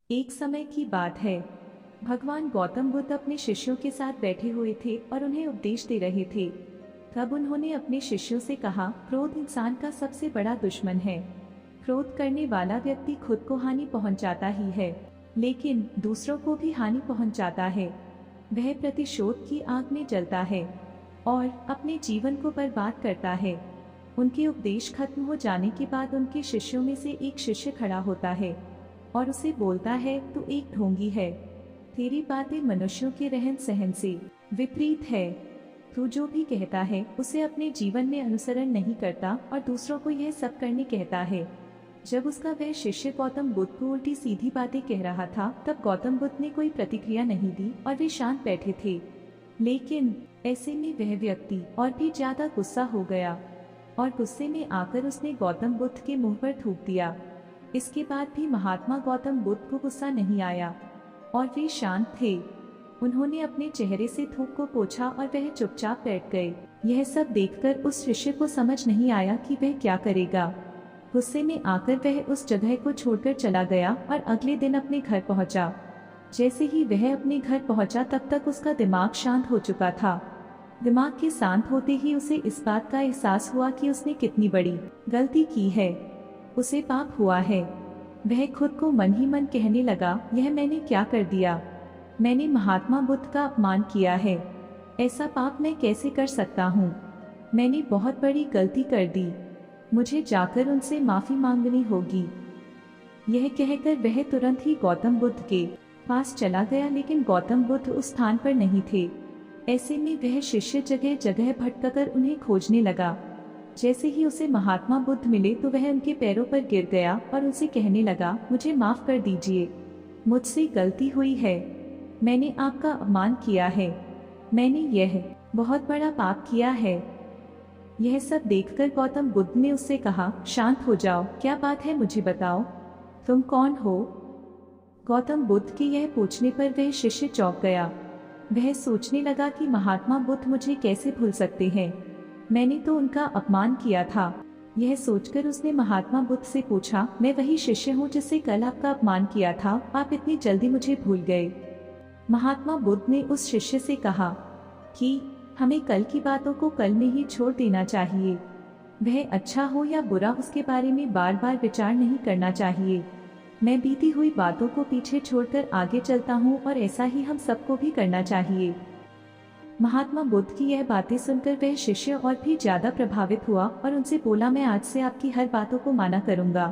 एक समय की बात है। भगवान गौतम बुद्ध अपने शिष्यों के साथ बैठे हुए थे और उन्हें उपदेश दे रहे थे। तब उन्होंने अपने शिष्यों से कहा, क्रोध इंसान का सबसे बड़ा दुश्मन है। क्रोध करने वाला व्यक्ति खुद को हानि पहुंचाता ही है, लेकिन दूसरों को भी हानि पहुंचाता है। वह प्रतिशोध की आग में जलता है और अपने जीवन को बर्बाद करता है। उनके उपदेश खत्म हो जाने के बाद उनके शिष्यों में से एक शिष्य खड़ा होता है और उसे बोलता है, तू एक ढोंगी है। तेरी बातें मनुष्यों के रहन सहन से विपरीत है। तू जो भी कहता है उसे अपने जीवन में अनुसरण नहीं करता और दूसरों को यह सब करने कहता है। जब उसका वह शिष्य गौतम बुद्ध को उल्टी सीधी बातें कह रहा था, तब गौतम बुद्ध ने कोई प्रतिक्रिया नहीं दी और वे शांत बैठे थे। लेकिन ऐसे में वह व्यक्ति और भी ज्यादा गुस्सा हो गया और गुस्से में आकर उसने गौतम बुद्ध के मुंह पर थूक दिया। इसके बाद भी महात्मा गौतम बुद्ध को गुस्सा नहीं आया और वे शांत थे। उन्होंने अपने चेहरे से थूक को पोंछा और वह चुपचाप बैठ गए। यह सब देखकर उस शिष्य को समझ नहीं आया कि वह क्या करेगा। गुस्से में आकर वह उस जगह को छोड़कर चला गया और अगले दिन अपने घर पहुंचा। जैसे ही वह अपने घर पहुंचा तब तक उसका दिमाग शांत हो चुका था। दिमाग के शांत होते ही उसे इस बात का एहसास हुआ कि उसने कितनी बड़ी गलती की है। उसे पाप हुआ है। वह खुद को मन ही मन कहने लगा, यह मैंने क्या कर दिया। मैंने महात्मा बुद्ध का अपमान किया है। ऐसा पाप मैं कैसे कर सकता हूँ। मैंने बहुत बड़ी गलती कर दी। मुझे जाकर उनसे माफी मांगनी होगी। यह कहकर वह तुरंत ही गौतम बुद्ध के पास चला गया, लेकिन गौतम बुद्ध उस स्थान पर नहीं थे। ऐसे में वह शिष्य जगह जगह भटककर उन्हें खोजने लगा। जैसे ही उसे महात्मा बुद्ध मिले तो वह उनके पैरों पर गिर गया और उनसे कहने लगा, मुझे माफ कर दीजिए। मुझसे गलती हुई है। मैंने आपका अपमान किया है। मैंने यह बहुत बड़ा पाप किया है। यह सब देखकर गौतम बुद्ध ने उससे कहा, शांत हो जाओ, क्या बात है मुझे बताओ, तुम कौन हो। गौतम बुद्ध के यह पूछने पर वह शिष्य चौंक गया। वह सोचने लगा कि महात्मा बुद्ध मुझे कैसे भूल सकते हैं। मैंने तो उनका अपमान किया था। यह सोचकर उसने महात्मा बुद्ध से पूछा, मैं वही शिष्य हूँ जिससे कल आपका अपमान किया था, आप इतनी जल्दी मुझे भूल गए। महात्मा बुद्ध ने उस शिष्य से कहा कि हमें कल की बातों को कल में ही छोड़ देना चाहिए। वह अच्छा हो या बुरा उसके बारे में बार बार विचार नहीं करना चाहिए। मैं बीती हुई बातों को पीछे छोड़कर आगे चलता हूँ और ऐसा ही हम सबको भी करना चाहिए। महात्मा बुद्ध की यह बातें सुनकर वह शिष्य और भी ज्यादा प्रभावित हुआ और उनसे बोला, मैं आज से आपकी हर बातों को माना करूंगा।